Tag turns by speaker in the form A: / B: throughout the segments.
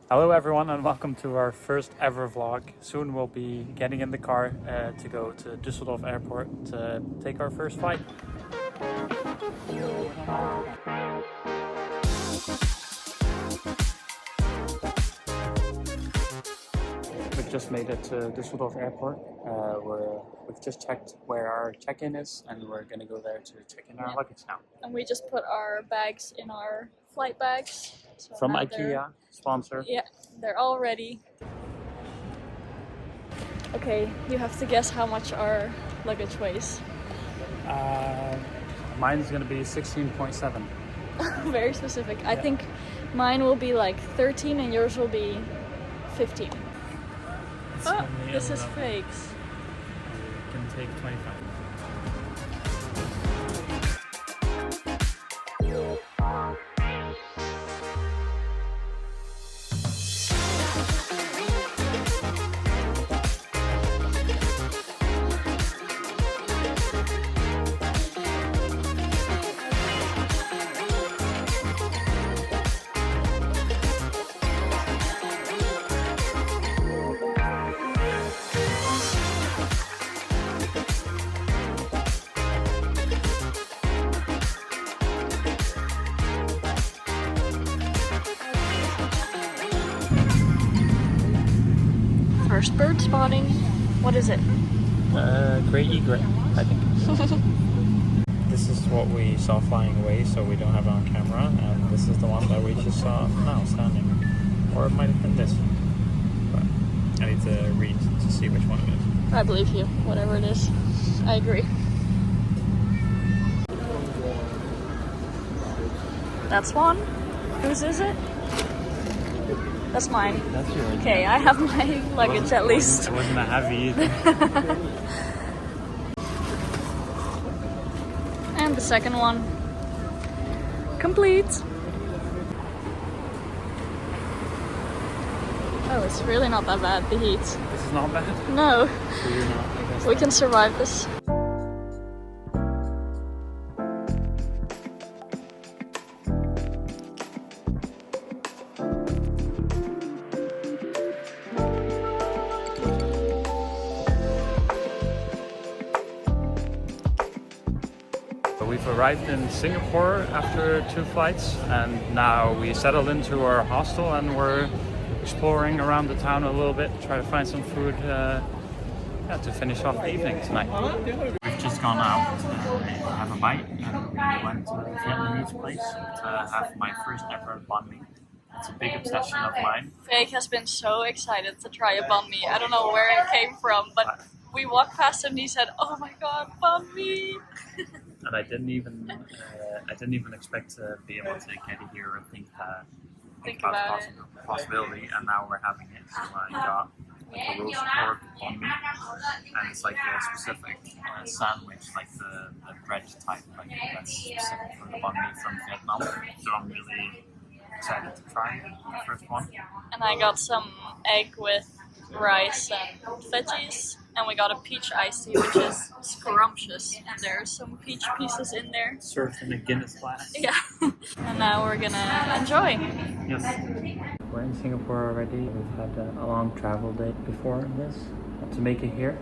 A: Hello everyone and welcome to our first ever vlog. Soon we'll be getting in the car to go to Düsseldorf airport to take our first flight. We've just made it to Düsseldorf airport. We've just checked where our check-in is and we're going to go there to check in our luggage now.
B: And we just put our bags in our flight bags. So
A: From IKEA, sponsor.
B: Yeah, they're all ready. Okay, you have to guess how much our luggage weighs.
A: Mine's going to be 16.7.
B: Very specific. I think mine will be like 13 and yours will be 15. Oh, this is fakes.
A: You can take 25.
B: First bird spotting. What is it?
A: Great egret, I think. This is what we saw flying away, so we don't have it on camera, and this is the one that we just saw now standing. Or it might have been this. But I need to read to see which one it is.
B: I believe you. Whatever it is. I agree. That's one. Whose is it? That's mine.
A: That's yours.
B: Okay, I have my luggage at least.
A: It wasn't that heavy either.
B: And the second one. Complete. Oh, it's really not that bad, the heat.
A: This is not bad.
B: No.
A: So you're not, I guess.
B: We can survive this.
A: We've arrived in Singapore after 2 flights, and now we settled into our hostel and we're exploring around the town a little bit, try to find some food to finish off the evening tonight. We've just gone out to have a bite and we went to a Vietnamese place to have my first ever banh mi. It's a big obsession of mine.
B: Fake has been so excited to try a banh mi. I don't know where it came from, but we walked past him and he said, "Oh my god, banh mi!"
A: And I didn't even expect to be able to get it here or think about the possibility, and now we're having it. So I got like a roast pork banh mi, and it's like a specific sandwich, like the bread type, like that's specific for the banh mi from Vietnam. So I'm really excited to try the first one.
B: And I got some egg with rice and veggies, and we got a peach iced tea, which is scrumptious, and there's some peach pieces in there.
A: Served in a Guinness glass.
B: Yeah. And now we're gonna enjoy.
A: Yes. We're in Singapore already. We've had a long travel day before this to make it here.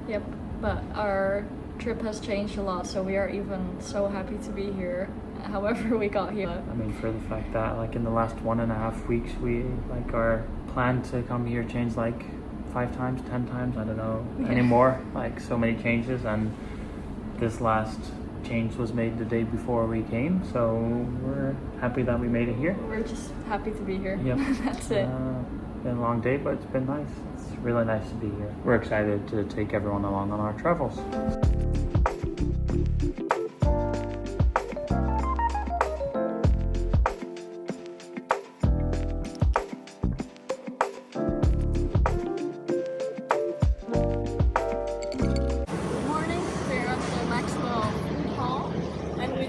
B: Yep, but our trip has changed a lot, so we are even so happy to be here. However we got here.
A: I mean, for the fact that like in the last 1.5 weeks, we like our plan to come here changed like 5 times, 10 times, I don't know anymore. Like so many changes, and this last change was made the day before we came, so we're happy that we made it here.
B: We're just happy to be here.
A: Yep.
B: That's it.
A: Been a long day, but it's been nice. It's really nice to be here. We're excited to take everyone along on our travels.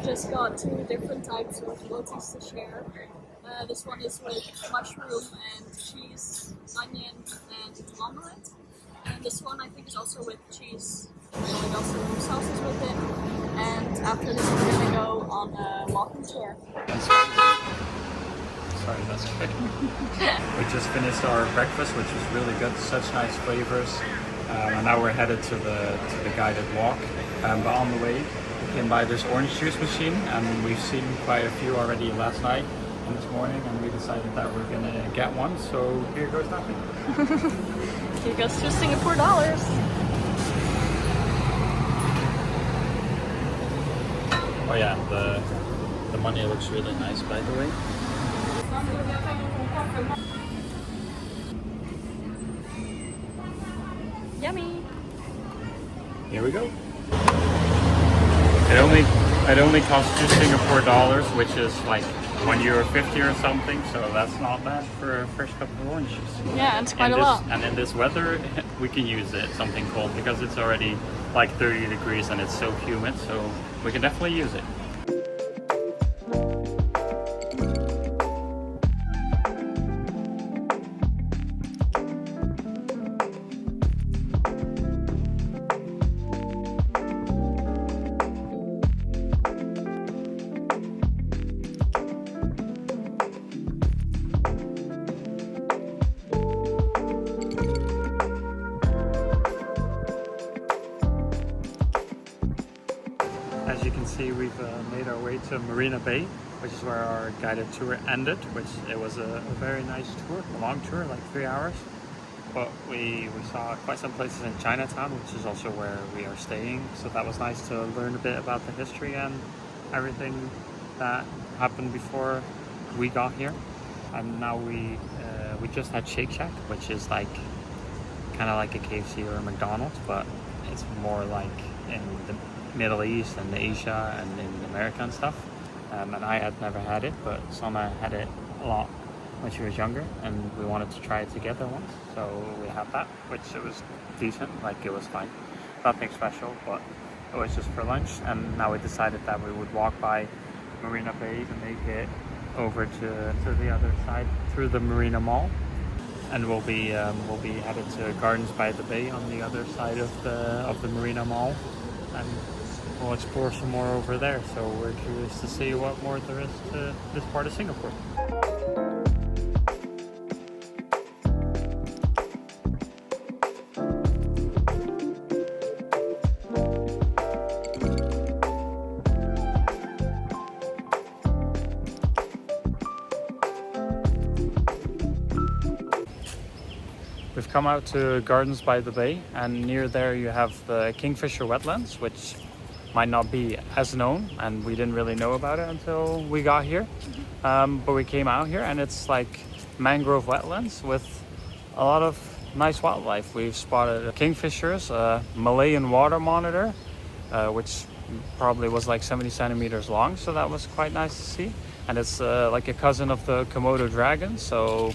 B: Just got 2 different types of rotis to share. This one is with mushroom and cheese, onion and omelette. And this one I think is also with cheese. And we got some sauces with it. And after this we're gonna go on a walking tour.
A: Sorry, that's quick. We just finished our breakfast, which was really good. Such nice flavors. And now we're headed to the guided walk. But on the way, we came by this orange juice machine, and we've seen quite a few already last night and this morning, and we decided that we're gonna get one. So here goes nothing.
B: Here goes to Singapore dollars.
A: Oh yeah, the money looks really nice, by the way.
B: Yummy.
A: Here we go. It only costs 2 Singapore dollars, which is like €1.50 or something. So that's not bad for a fresh cup of orange juice.
B: Yeah, it's quite a lot.
A: And in this weather, we can use it something cold because it's already like 30 degrees and it's so humid. So we can definitely use it. As you can see, we've made our way to Marina Bay, which is where our guided tour ended, which it was a very nice tour, a long tour, like 3 hours. But we saw quite some places in Chinatown, which is also where we are staying. So that was nice to learn a bit about the history and everything that happened before we got here. And now we just had Shake Shack, which is like kind of like a KFC or a McDonald's, but it's more like in the Middle East and Asia and in America and stuff. And I had never had it, but Sana had it a lot when she was younger, and we wanted to try it together once. So we had that, which it was decent, like it was fine. Nothing special, but it was just for lunch. And now we decided that we would walk by Marina Bay to make it over to the other side through the Marina Mall. And we'll be headed to Gardens by the Bay on the other side of the Marina Mall. And we'll explore some more over there, so we're curious to see what more there is to this part of Singapore. We've come out to Gardens by the Bay, and near there you have the Kingfisher wetlands, which might not be as known, and we didn't really know about it until we got here. But we came out here and it's like mangrove wetlands with a lot of nice wildlife. We've spotted kingfishers, a Malayan water monitor, which probably was like 70 centimeters long, so that was quite nice to see. And it's like a cousin of the Komodo dragon, so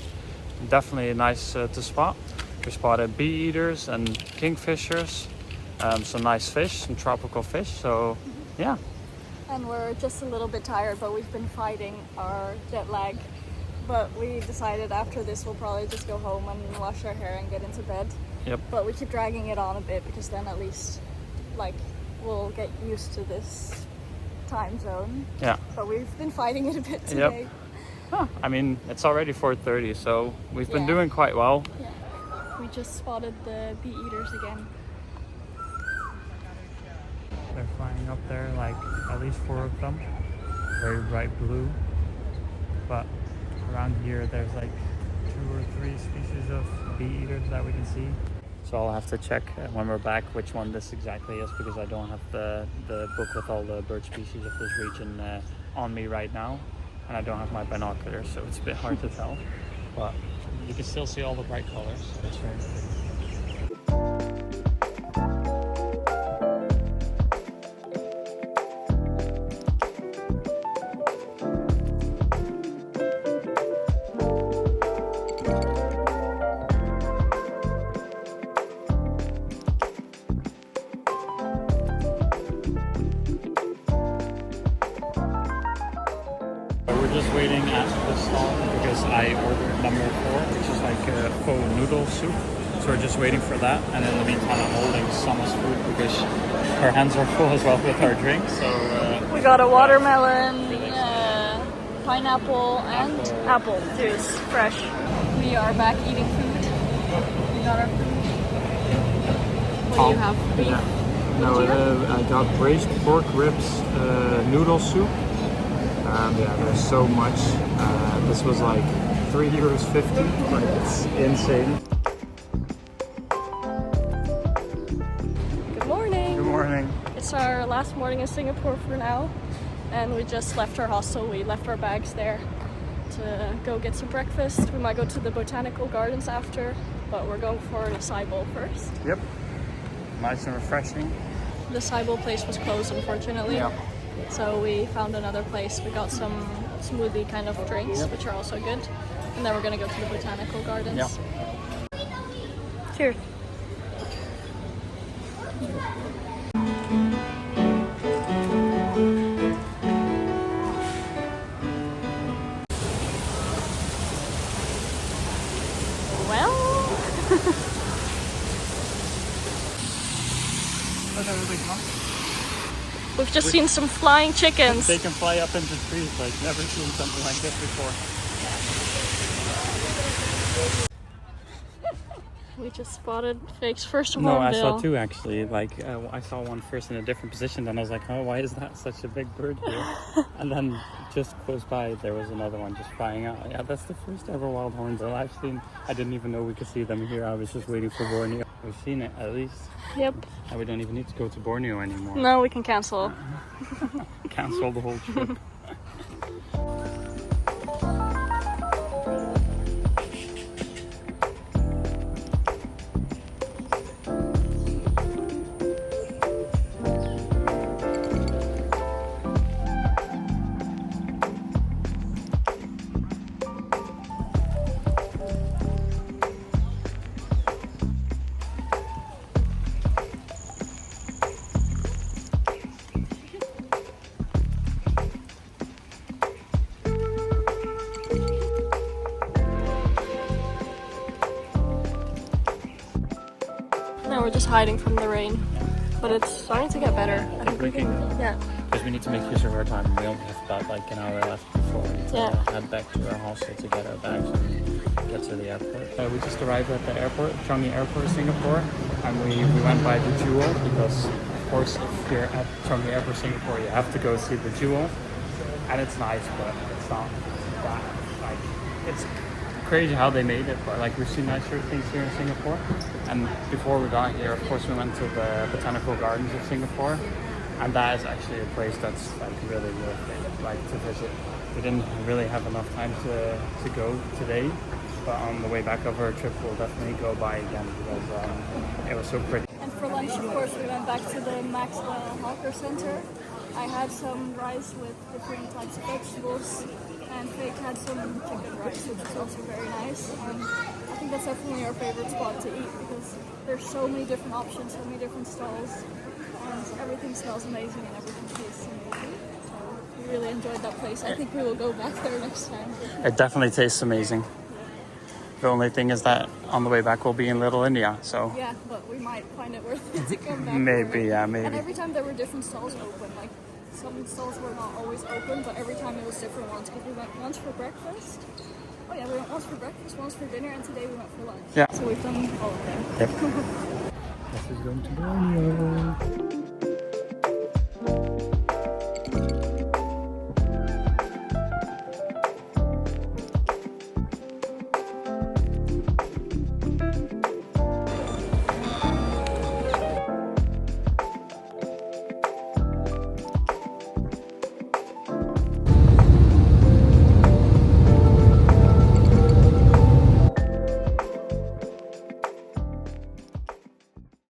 A: definitely nice to spot. We spotted bee eaters and kingfishers. Some nice fish, some tropical fish, so yeah.
B: And we're just a little bit tired, but we've been fighting our jet lag. But we decided after this we'll probably just go home and wash our hair and get into bed.
A: Yep.
B: But we keep dragging it on a bit because then at least like we'll get used to this time zone.
A: Yeah.
B: But we've been fighting it a bit today.
A: Yep. Huh. I mean, it's already 4:30, so we've been doing quite well.
B: Yeah. We just spotted the bee eaters again.
A: They're flying up there, like at least 4 of them. Very bright blue. But around here there's like 2 or 3 species of bee eaters that we can see. So I'll have to check when we're back which one this exactly is, because I don't have the book with all the bird species of this region on me right now. And I don't have my binoculars, so it's a bit hard to tell. But you can still see all the bright colors, so it's very pretty. We're just waiting at the stall because I ordered number 4, which is like a faux noodle soup. So we're just waiting for that, and in the meantime I'm holding Summer's food because her hands are full as well with our drink. So
B: we got a watermelon pineapple and apple juice, fresh. We are back eating food. We got our food. What do you have? Beef?
A: Yeah. No, I got braised pork ribs, noodle soup. Yeah, there's so much. This was like €3.50. Like, it's insane.
B: Good morning.
A: Good morning.
B: It's our last morning in Singapore for now, and we just left our hostel. We left our bags there to go get some breakfast. We might go to the Botanical Gardens after, but we're going for an acai bowl first.
A: Yep. Nice and refreshing.
B: The acai bowl place was closed, unfortunately.
A: Yep.
B: So we found another place. We got some smoothie kind of drinks, which are also good. And then we're gonna go to the Botanical Gardens.
A: Yep.
B: Cheers. We've just seen some flying chickens.
A: They can fly up into trees, like never seen something like this before.
B: We just spotted Fake's first
A: No,
B: hornbill.
A: I saw two actually. Like I saw one first in a different position, then I was like, oh, why is that such a big bird here? And then just close by, there was another one just flying out. Yeah, that's the first ever wild hornbill I've seen. I didn't even know we could see them here. I was just waiting for Borneo. We've seen it at least.
B: Yep.
A: And we don't even need to go to Borneo anymore.
B: No, we can cancel.
A: Cancel the whole trip.
B: Now we're just hiding from the rain, but it's starting to get better. I think we can, yeah.
A: Because we need to make use of our time. We only have about like an hour left before we need to head back to our hostel to get our bags and get to the airport. We just arrived at the airport, Changi Airport, Singapore, and we went by the Jewel because, of course, if you're at Changi Airport, Singapore, you have to go see the Jewel, and it's nice, but it's not that like it's crazy how they made it. But like we've seen nicer things here in Singapore, and before we got here, of course, we went to the Botanical Gardens of Singapore. And that is actually a place that's like really worth it, like to visit. We didn't really have enough time to go today, but on the way back of our trip, we'll definitely go by again because it was so pretty.
B: And for lunch, of course, we went back to the Maxwell Hawker Center. I had some rice with different types of vegetables, and Fake had some chicken rice, which is also very nice. And I think that's definitely our favorite spot to eat because there's so many different options, so many different stalls. And everything smells amazing and everything tastes amazing. So we really enjoyed that place. I think we will go back there next time.
A: It definitely tastes amazing. The only thing is that on the way back we'll be in Little India, so...
B: Yeah, but we might find it worth it to come back.
A: Maybe,
B: there.
A: yeah, maybe.
B: And every time there were different stalls open, like some stalls were not always open, but every time it was different ones because we went once for breakfast. Oh yeah, we went once for breakfast, once for dinner, and today we went for lunch.
A: Yeah.
B: So we've done all of them.
A: Yep. This is going to Borneo.